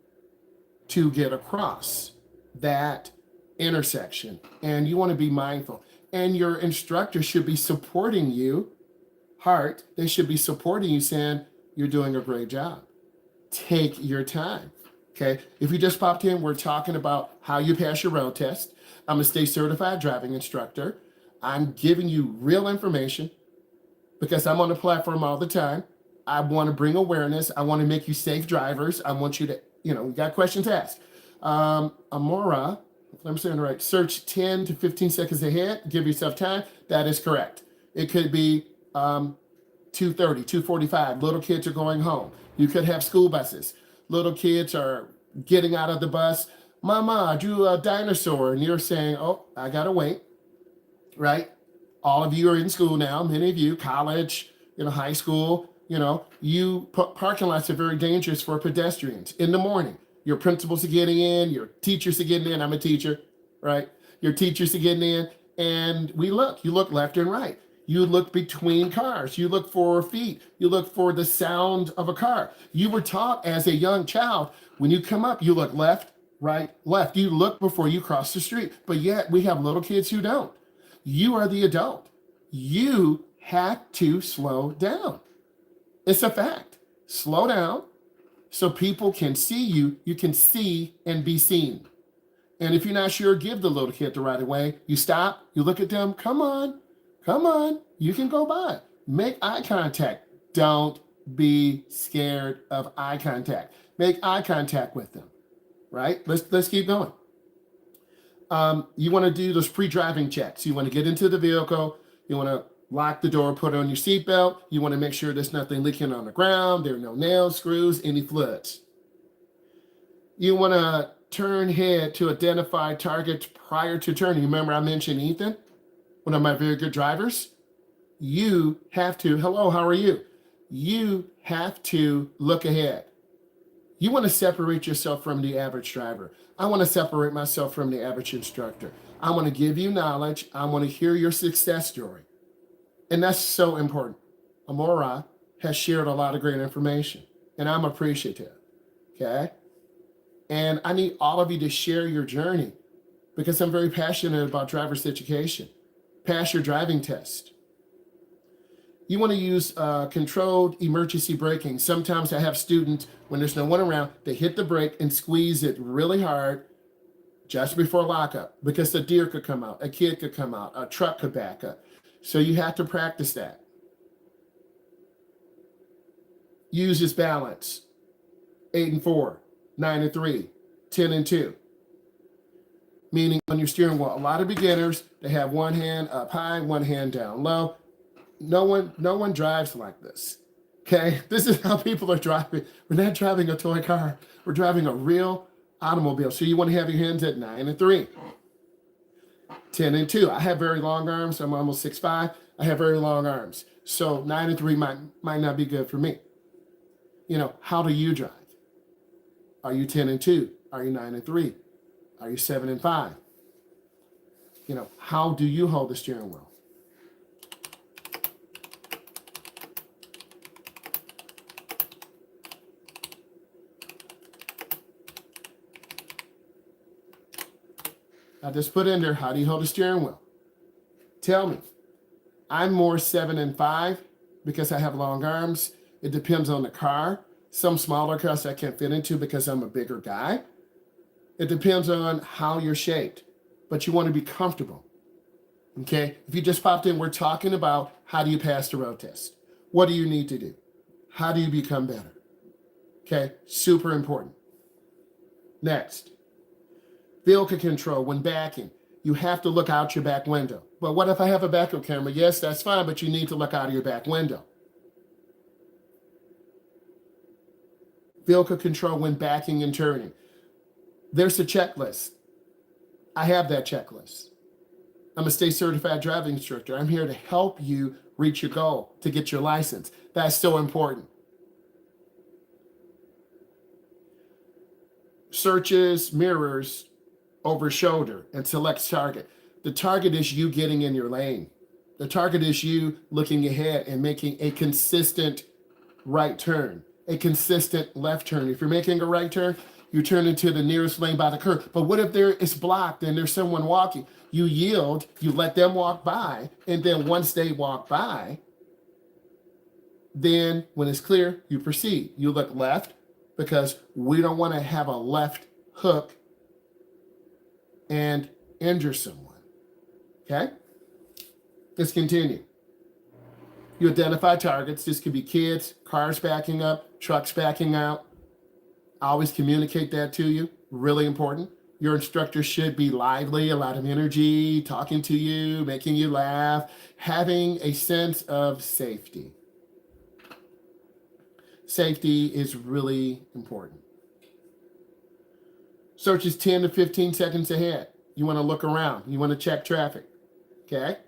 Speaker 1: to get across that intersection. And you want to be mindful. And your instructor should be supporting you. Heart, they should be supporting you, saying, you're doing a great job. Take your time. Okay. If you just popped in, we're talking about how you pass your road test. I'm a state certified driving instructor. I'm giving you real information because I'm on the platform all the time. I want to bring awareness. I want to make you safe drivers. I want you to, you got questions asked. Amora, if I'm saying it right, search 10 to 15 seconds ahead. Give yourself time. That is correct. It could be 2:30, 2:45. Little kids are going home. You could have school buses. Little kids are getting out of the bus. Mama, I drew a dinosaur. And you're saying, oh, I got to wait. Right? All of you are in school now. Many of you, college, high school, parking lots are very dangerous for pedestrians in the morning. Your principals are getting in, your teachers are getting in. I'm a teacher, right? Your teachers are getting in, and you look left and right. You look between cars. You look for feet. You look for the sound of a car. You were taught as a young child, when you come up, you look left, right, left. You look before you cross the street. But yet we have little kids who don't. You are the adult. You have to slow down. It's a fact. Slow down so people can see you. You can see and be seen. And if you're not sure, give the little kid the right of way. You stop, you look at them. Come on, you can go by. Make eye contact. Don't be scared of eye contact. Make eye contact with them, right? Let's keep going. You want to do those pre-driving checks. You want to get into the vehicle. You want to lock the door, put on your seatbelt. You want to make sure there's nothing leaking on the ground. There are no nails, screws, any floods. You want to turn head to identify targets prior to turning. Remember I mentioned Ethan, one of my very good drivers? You have to, hello, how are you? You have to look ahead. You want to separate yourself from the average driver. I want to separate myself from the average instructor. I want to give you knowledge. I want to hear your success story. And that's so important. Amora has shared a lot of great information, and I'm appreciative. Okay. And I need all of you to share your journey because I'm very passionate about driver's education. Pass your driving test. You want to use controlled emergency braking. Sometimes I have students, when there's no one around, they hit the brake and squeeze it really hard just before lockup because a deer could come out, a kid could come out, a truck could back up. So you have to practice that. Use this balance. 8 and 4, 9 and 3, 10 and 2. Meaning on your steering wheel, a lot of beginners, they have one hand up high, one hand down low. No one drives like this. Okay? This is how people are driving. We're not driving a toy car. We're driving a real automobile. So you want to have your hands at 9 and 3. 10 and 2. I have very long arms. I'm almost 6'5". I have very long arms. So 9 and 3 might not be good for me. You know, how do you drive? Are you 10 and 2? Are you 9 and 3? Are you 7 and 5? You know, how do you hold the steering wheel? I just put in there, how do you hold the steering wheel? Tell me. I'm more 7 and 5 because I have long arms. It depends on the car. Some smaller cars I can't fit into because I'm a bigger guy. It depends on how you're shaped, but you want to be comfortable. Okay? If you just popped in, we're talking about how do you pass the road test? What do you need to do? How do you become better? Okay? Super important. Next, vehicle control when backing. You have to look out your back window. But what if I have a backup camera? Yes, that's fine, but you need to look out of your back window. Vehicle control when backing and turning. There's a checklist. I have that checklist. I'm a state certified driving instructor. I'm here to help you reach your goal to get your license. That's so important. Searches, mirrors, over shoulder, and selects target. The target is you getting in your lane. The target is you looking ahead and making a consistent right turn, a consistent left turn. If you're making a right turn, you turn into the nearest lane by the curb. But what if there is blocked and there's someone walking? You yield, you let them walk by, and then once they walk by, then when it's clear, you proceed. You look left because we don't want to have a left hook and injure someone. Okay? Let's continue. You identify targets. This could be kids, cars backing up, trucks backing out. I always communicate that to you. Really important. Your instructor should be lively, a lot of energy, talking to you, making you laugh, having a sense of safety. Safety is really important. Search is 10 to 15 seconds ahead. You want to look around. You want to check traffic. Okay?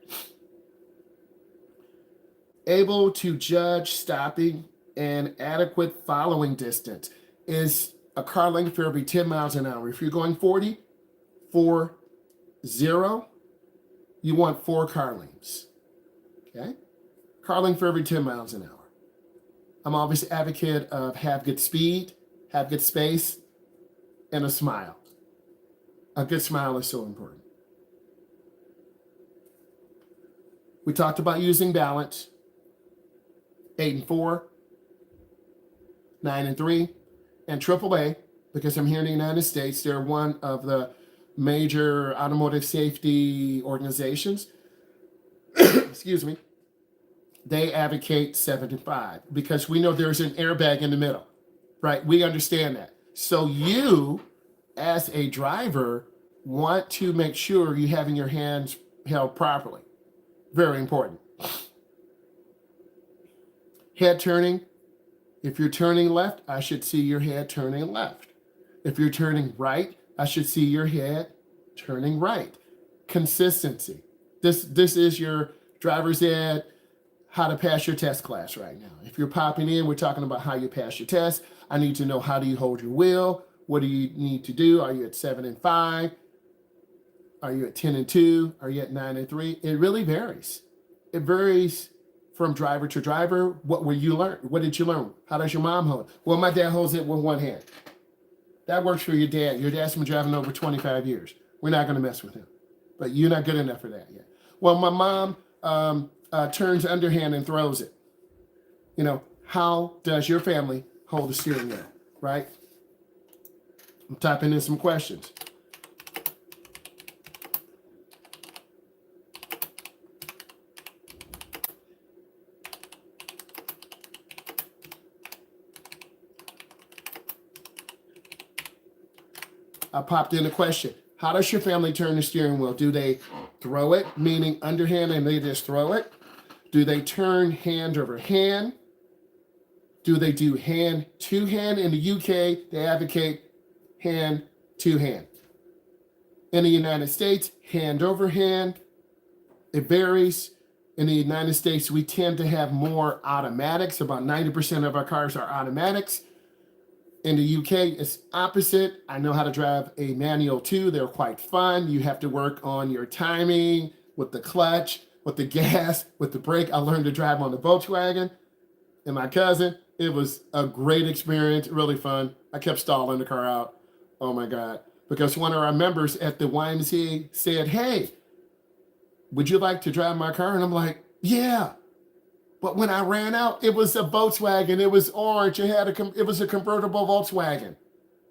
Speaker 1: Able to judge stopping and adequate following distance is a car length for every 10 miles an hour. If you're going 40, 0, you want 4 car lengths. Okay? Car length for every 10 miles an hour. I'm always an advocate of have good speed, have good space, and a smile. A good smile is so important. We talked about using balance. 8 and 4, 9 and 3, and AAA, because I'm here in the United States, they're one of the major automotive safety organizations. Excuse me. They advocate 7 and 5 because we know there's an airbag in the middle, right? We understand that. So you, as a driver, want to make sure you're having your hands held properly. Very important. Head turning. If you're turning left, I should see your head turning left. If you're turning right, I should see your head turning right. Consistency. This is your driver's ed, how to pass your test class right now. If you're popping in, we're talking about how you pass your test. I need to know, how do you hold your wheel? What do you need to do? Are you at 7 and 5? Are you at 10 and 2? Are you at 9 and 3? It really varies. It varies from driver to driver. What will you learn? What did you learn? How does your mom hold? Well, my dad holds it with one hand. That works for your dad. Your dad's been driving over 25 years. We're not going to mess with him. But you're not good enough for that yet. Well, my mom turns underhand and throws it. You know, how does your family hold the steering wheel, right? I'm typing in some questions. I popped in a question. How does your family turn the steering wheel? Do they throw it, meaning underhand and they just throw it? Do they turn hand over hand? Do they do hand to hand? In the UK, they advocate hand to hand. In the United States, hand over hand. It varies. In the United States, we tend to have more automatics. About 90% of our cars are automatics. In the UK, it's opposite. I know how to drive a manual too. They're quite fun. You have to work on your timing with the clutch, with the gas, with the brake. I learned to drive on the Volkswagen. And my cousin, it was a great experience, really fun. I kept stalling the car out. Oh my God. Because one of our members at the YMCA said, hey, would you like to drive my car? And I'm like, yeah. But when I ran out, it was a Volkswagen. It was orange. It was a convertible Volkswagen.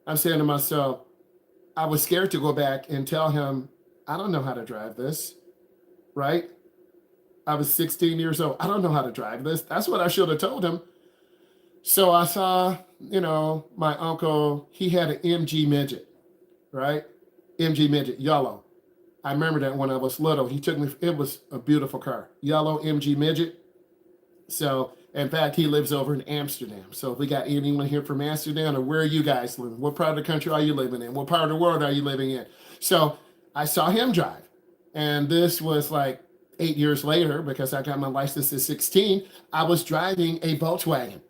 Speaker 1: I'm saying to myself, I was scared to go back and tell him, I don't know how to drive this, right? I was 16 years old. I don't know how to drive this. That's what I should have told him. So I saw, my uncle, he had an MG midget, right? MG midget, yellow. I remember that when I was little. He took me, it was a beautiful car, yellow MG midget. So, in fact, he lives over in Amsterdam. So if we got anyone here from Amsterdam, or where are you guys living? What part of the country are you living in? What part of the world are you living in? So I saw him drive. And this was like 8 years later, because I got my license at 16, I was driving a Volkswagen.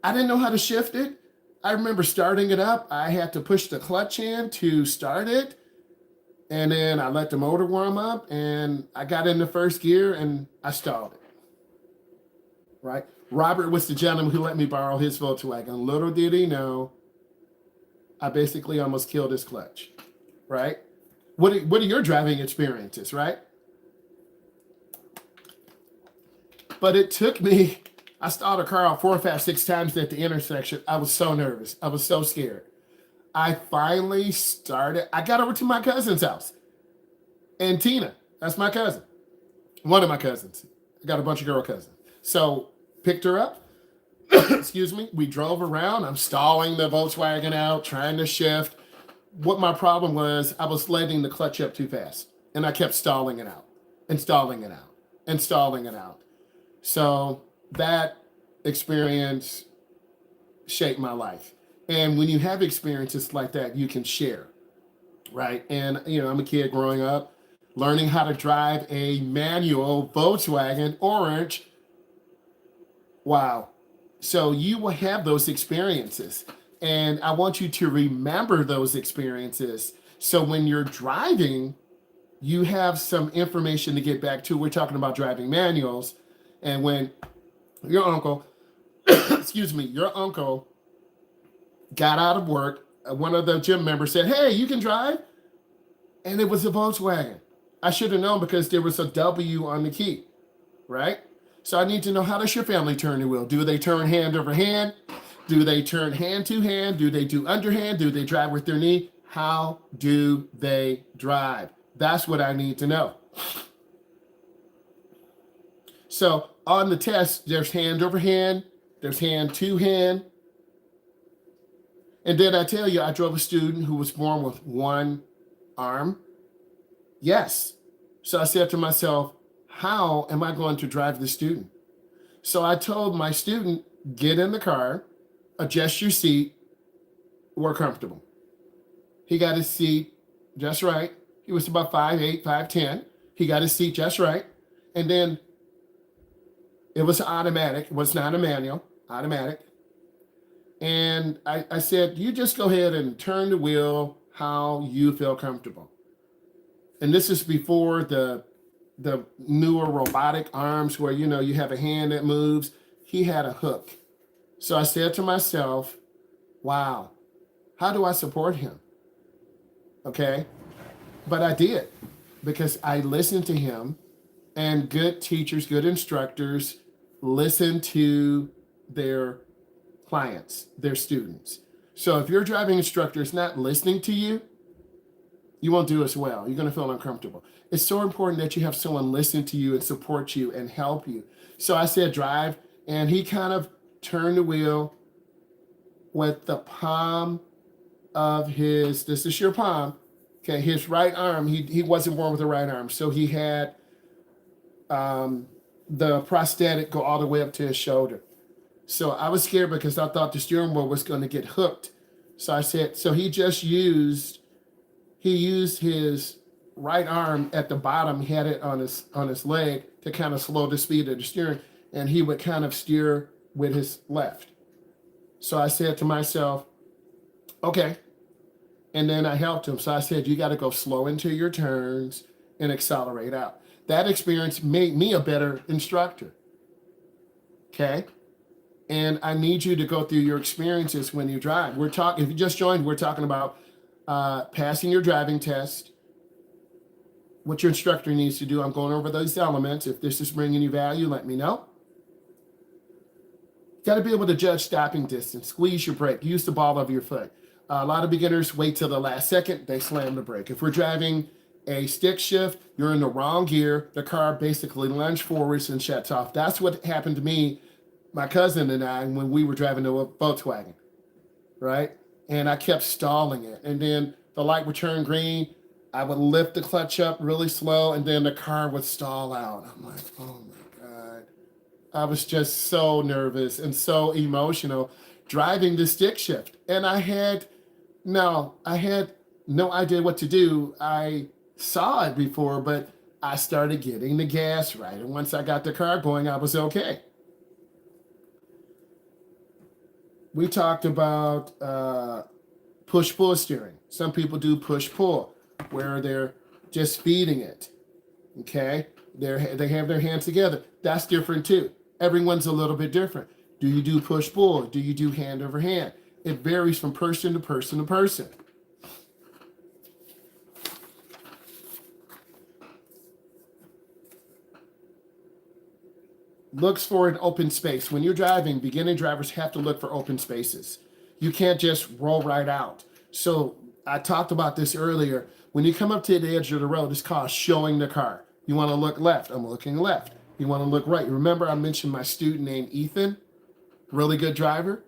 Speaker 1: I didn't know how to shift it. I remember starting it up. I had to push the clutch in to start it. And then I let the motor warm up and I got in the first gear and I stalled it. Right? Robert was the gentleman who let me borrow his Volkswagen. Little did he know, I basically almost killed his clutch. Right? What are your driving experiences, right? But it took me, I stalled a car out 4, 5, 6 times at the intersection. I was so nervous. I was so scared. I finally started, I got over to my cousin's house. And Tina, that's my cousin. One of my cousins. I got a bunch of girl cousins. So picked her up. Excuse me. We drove around. I'm stalling the Volkswagen out, trying to shift. What my problem was, I was letting the clutch up too fast. And I kept stalling it out and stalling it out and stalling it out. So that experience shaped my life. And when you have experiences like that, you can share, right? And, I'm a kid growing up, learning how to drive a manual Volkswagen orange. Wow. So you will have those experiences. And I want you to remember those experiences. So when you're driving, you have some information to get back to. We're talking about driving manuals. And when your uncle, your uncle got out of work, one of the gym members said, hey, you can drive? And it was a Volkswagen. I should have known because there was a W on the key, right? So I need to know, how does your family turn the wheel? Do they turn hand over hand? Do they turn hand to hand? Do they do underhand? Do they drive with their knee? How do they drive? That's what I need to know. So on the test, there's hand over hand, there's hand to hand. And did I tell you I drove a student who was born with one arm? Yes. So I said to myself, how am I going to drive the student? So I told my student, get in the car, adjust your seat, we're comfortable. He got his seat just right. He was about 5'8", 5'10". He got his seat just right. And then it was automatic. It was not a manual, automatic. And I said, you just go ahead and turn the wheel how you feel comfortable. And this is before the the newer robotic arms where, you have a hand that moves. He had a hook. So I said to myself, wow, how do I support him? Okay. But I did, because I listened to him, and good teachers, good instructors listen to their clients, their students. So if your driving instructor is not listening to you, you won't do as well. You're going to feel uncomfortable. It's so important that you have someone listen to you and support you and help you. So I said drive, and he kind of turned the wheel with the palm of this is your palm, okay, his right arm. He wasn't born with a right arm, so he had the prosthetic go all the way up to his shoulder. So I was scared because I thought the steering wheel was going to get hooked. So I said, so he used his right arm at the bottom. He had it on his leg to kind of slow the speed of the steering, and he would kind of steer with his left. So I said to myself, okay. And then I helped him. So I said, you got to go slow into your turns and accelerate out. That experience made me a better instructor. Okay. And I need you to go through your experiences when you drive. If you just joined, we're talking about passing your driving test, what your instructor needs to do. I'm going over those elements. If this is bringing you value, let me know. Got to be able to judge stopping distance, squeeze your brake, use the ball of your foot. A lot of beginners wait till the last second, they slam the brake. If we're driving a stick shift, you're in the wrong gear, the car basically lunges forwards and shuts off. That's what happened to me, my cousin and I, when we were driving the Volkswagen, right? And I kept stalling it. And then the light would turn green, I would lift the clutch up really slow, and then the car would stall out. I'm like, oh my God. I was just so nervous and so emotional driving the stick shift. And I had no idea what to do. I saw it before, but I started getting the gas right. And once I got the car going, I was okay. We talked about push-pull steering. Some people do push-pull, where they're just feeding it, okay? They have their hands together. That's different too. Everyone's a little bit different. Do you do push-pull? Do you do hand over hand? It varies from person to person to person. Looks for an open space. When you're driving, beginning drivers have to look for open spaces. You can't just roll right out. So I talked about this earlier. When you come up to the edge of the road, it's called showing the car. You want to look left. I'm looking left. You want to look right. Remember I mentioned my student named Ethan? Really good driver.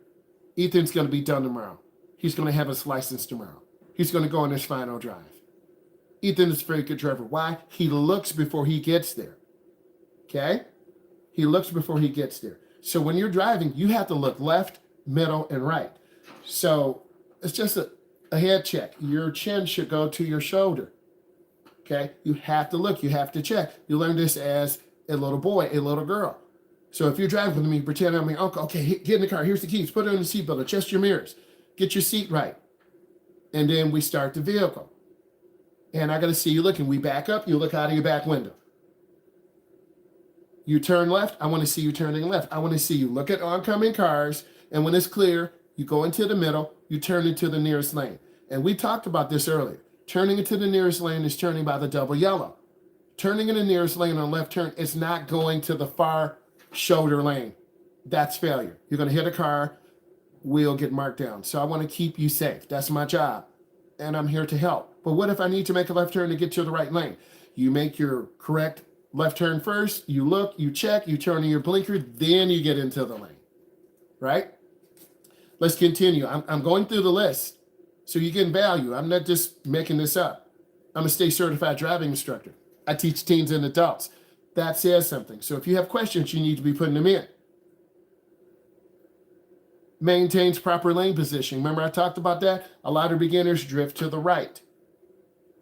Speaker 1: Ethan's going to be done tomorrow. He's going to have his license tomorrow. He's going to go on his final drive. Ethan is a very good driver. Why? He looks before he gets there. Okay? He looks before he gets there. So when you're driving, you have to look left, middle, and right. So it's just a head check. Your chin should go to your shoulder. Okay? You have to look. You have to check. You learn this as a little boy, a little girl. So if you're driving with me, pretend I'm your uncle. Okay, get in the car. Here's the keys. Put it on the seatbelt. Adjust your mirrors. Get your seat right. And then we start the vehicle. And I got to see you looking. We back up. You look out of your back window. You turn left. I want to see you turning left. I want to see you look at oncoming cars. And when it's clear, you go into the middle. You turn into the nearest lane. And we talked about this earlier. Turning into the nearest lane is turning by the double yellow. Turning in the nearest lane on left turn is not going to the far shoulder lane. That's failure. You're going to hit a car, wheel get marked down. So I want to keep you safe. That's my job. And I'm here to help. But what if I need to make a left turn to get to the right lane? You make your correct left turn first, you look, you check, you turn on your blinker, then you get into the lane, right? Let's continue. I'm going through the list so you get value. I'm not just making this up. I'm a state certified driving instructor. I teach teens and adults. That says something. So if you have questions, you need to be putting them in. Maintains proper lane position. Remember I talked about that? A lot of beginners drift to the right.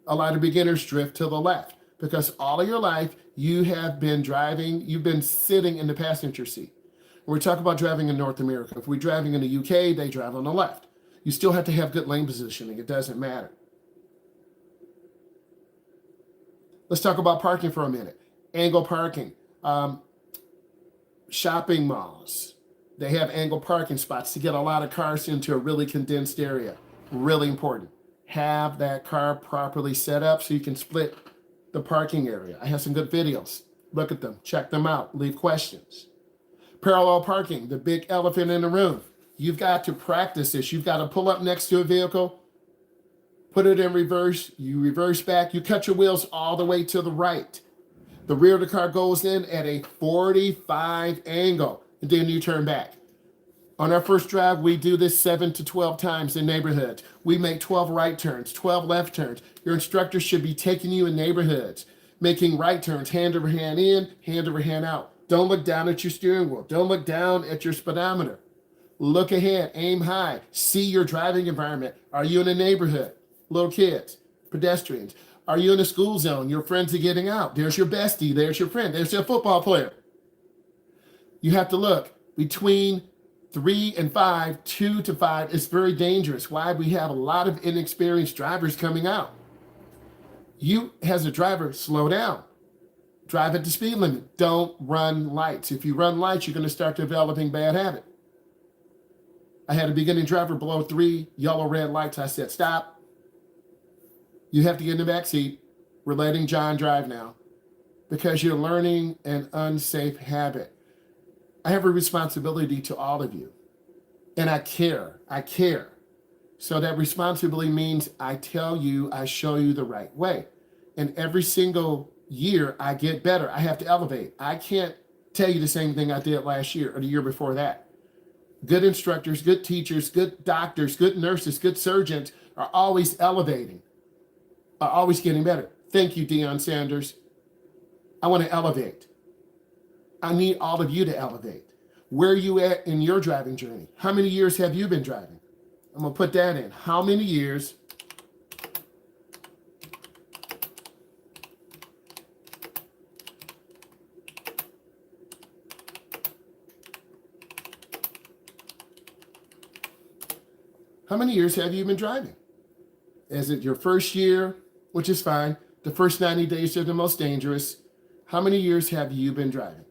Speaker 1: A lot of beginners drift to the left because all of your life you have been driving, you've been sitting in the passenger seat. When we talk about driving in North America, if we're driving in the UK, they drive on the left. You still have to have good lane positioning. It doesn't matter. Let's talk about parking for a minute. Angle parking. Shopping malls, they have angle parking spots to get a lot of cars into a really condensed area. Really important. Have that car properly set up so you can split the parking area. I have some good videos. Look at them, check them out, leave questions. Parallel parking, the big elephant in the room. You've got to practice this. You've got to pull up next to a vehicle, put it in reverse, you reverse back, you cut your wheels all the way to the right. The rear of the car goes in at a 45 angle, and then you turn back. On our first drive, we do this 7 to 12 times in neighborhoods. We make 12 right turns, 12 left turns. Your instructor should be taking you in neighborhoods, making right turns, hand over hand in, hand over hand out. Don't look down at your steering wheel. Don't look down at your speedometer. Look ahead, aim high, see your driving environment. Are you in a neighborhood? Little kids, pedestrians. Are you in a school zone? Your friends are getting out. There's your bestie. There's your friend. There's your football player. You have to look between 3 and 5, 2 to 5 is very dangerous. Why? We have a lot of inexperienced drivers coming out. You, as a driver, slow down. Drive at the speed limit. Don't run lights. If you run lights, you're going to start developing bad habit. I had a beginning driver blow 3 yellow, red lights. I said, stop. You have to get in the back seat. We're letting John drive now because you're learning an unsafe habit. I have a responsibility to all of you, and I care. I care. So that responsibility means I tell you, I show you the right way. And every single year I get better. I have to elevate. I can't tell you the same thing I did last year or the year before that. Good instructors, good teachers, good doctors, good nurses, good surgeons are always elevating. Are always getting better. Thank you, Deion Sanders. I want to elevate. I need all of you to elevate. Where are you at in your driving journey? How many years have you been driving? I'm going to put that in. How many years? How many years have you been driving? Is it your first year, which is fine? The first 90 days are the most dangerous. How many years have you been driving?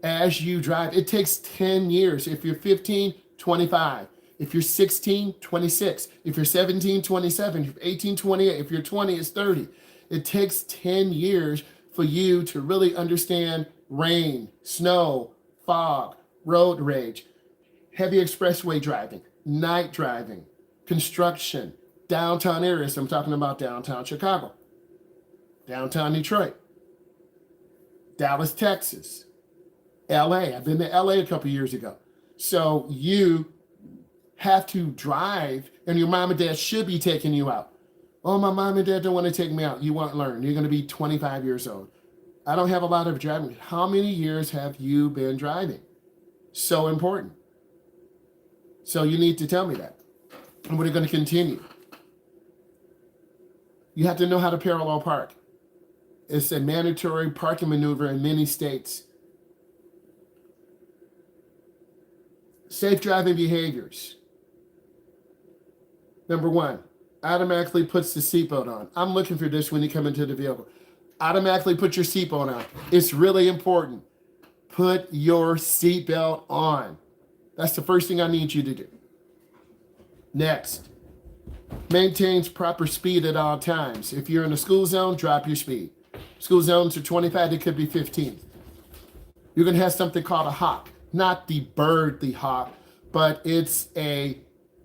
Speaker 1: As you drive, it takes 10 years. If you're 15, 25. If you're 16, 26. If you're 17, 27. If you're 18, 28. If you're 20, it's 30. It takes 10 years for you to really understand rain, snow, fog, road rage, heavy expressway driving, night driving, construction, downtown areas. I'm talking about downtown Chicago, downtown Detroit, Dallas, Texas, LA. I've been to LA a couple years ago. So you have to drive, and your mom and dad should be taking you out. Oh, my mom and dad don't want to take me out. You won't learn. You're going to be 25 years old. I don't have a lot of driving. How many years have you been driving? So important. So you need to tell me that. And we're going to continue. You have to know how to parallel park. It's a mandatory parking maneuver in many states. Safe driving behaviors. Number 1, automatically puts the seatbelt on. I'm looking for this when you come into the vehicle. Automatically put your seatbelt on. It's really important. Put your seatbelt on. That's the first thing I need you to do. Next, maintains proper speed at all times. If you're in a school zone, drop your speed. School zones are 25, it could be 15. You're going to have something called a hawk. Not the bird, the hawk, but it's a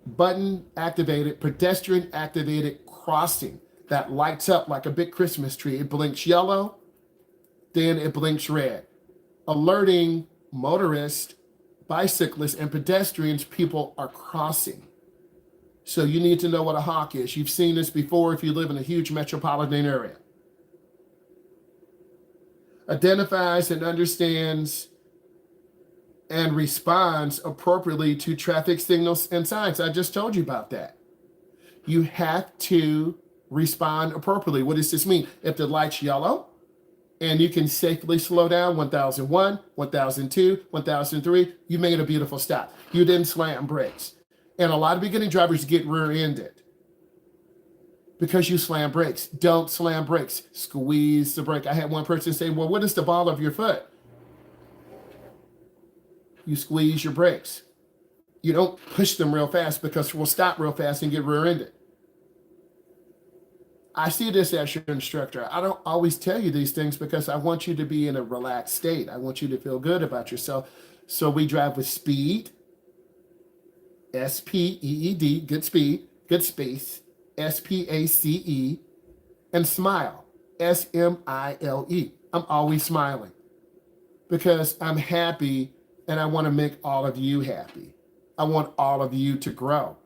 Speaker 1: button activated, pedestrian activated crossing that lights up like a big Christmas tree. It blinks yellow, then it blinks red, alerting motorists, bicyclists, and pedestrians people are crossing. So you need to know what a hawk is. You've seen this before if you live in a huge metropolitan area. Identifies and understands and responds appropriately to traffic signals and signs. I just told you about that. You have to respond appropriately. What does this mean? If the light's yellow and you can safely slow down, 1001, 1002, 1003, you made a beautiful stop. You didn't slam brakes. And a lot of beginning drivers get rear-ended because you slam brakes. Don't slam brakes. Squeeze the brake. I had one person say, well, what is the ball of your foot? You squeeze your brakes. You don't push them real fast because we'll stop real fast and get rear-ended. I see this as your instructor. I don't always tell you these things because I want you to be in a relaxed state. I want you to feel good about yourself. So we drive with speed, S-P-E-E-D, good speed, good space, S-P-A-C-E, and smile, S-M-I-L-E. I'm always smiling because I'm happy and I want to make all of you happy. I want all of you to grow.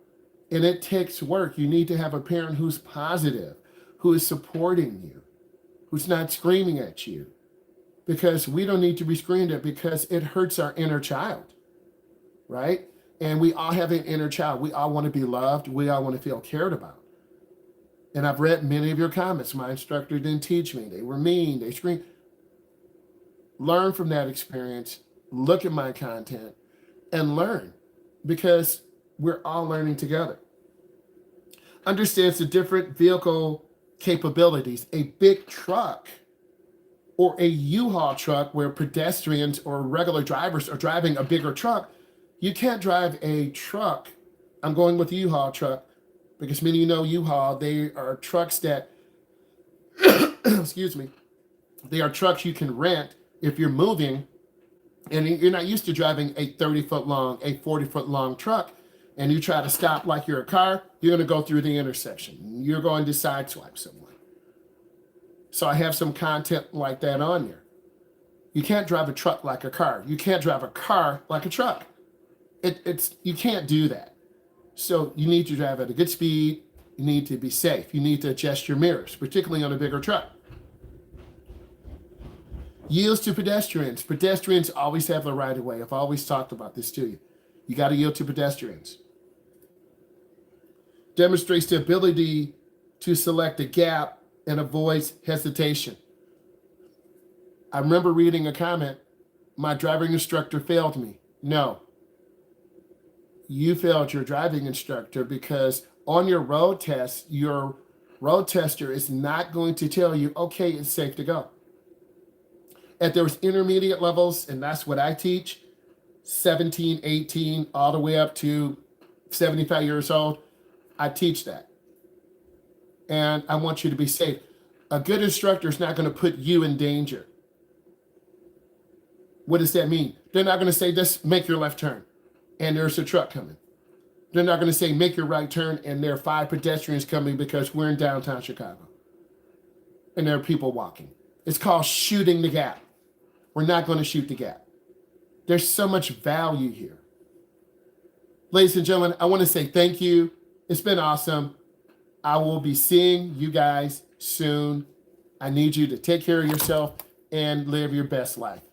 Speaker 1: And it takes work. You need to have a parent who's positive, who is supporting you, who's not screaming at you, because we don't need to be screamed at because it hurts our inner child, right? And we all have an inner child. We all want to be loved. We all want to feel cared about. And I've read many of your comments. My instructor didn't teach me. They were mean. They screamed. Learn from that experience. Look at my content and learn, because we're all learning together. Understands the different vehicle capabilities. A big truck or a U-Haul truck where pedestrians or regular drivers are driving a bigger truck, you can't drive a truck. I'm going with the U-Haul truck because many of you know U-Haul. They are trucks that, excuse me, they are trucks you can rent if you're moving and you're not used to driving a 30-foot long, a 40-foot long truck, and you try to stop like you're a car, you're going to go through the intersection. You're going to sideswipe someone. So I have some content like that on there. You can't drive a truck like a car. You can't drive a car like a truck. You can't do that. So you need to drive at a good speed. You need to be safe. You need to adjust your mirrors, particularly on a bigger truck. Yields to pedestrians. Pedestrians always have the right of way. I've always talked about this to you. You got to yield to pedestrians. Demonstrates the ability to select a gap and avoids hesitation. I remember reading a comment, my driving instructor failed me. No, you failed your driving instructor because on your road test, your road tester is not going to tell you, okay, it's safe to go. At those intermediate levels, and that's what I teach, 17, 18, all the way up to 75 years old, I teach that. And I want you to be safe. A good instructor is not going to put you in danger. What does that mean? They're not going to say, just make your left turn, and there's a truck coming. They're not going to say, make your right turn, and there are 5 pedestrians coming because we're in downtown Chicago. And there are people walking. It's called shooting the gap. We're not going to shoot the gap. There's so much value here. Ladies and gentlemen, I want to say thank you. It's been awesome. I will be seeing you guys soon. I need you to take care of yourself and live your best life.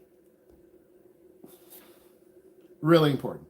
Speaker 1: Really important.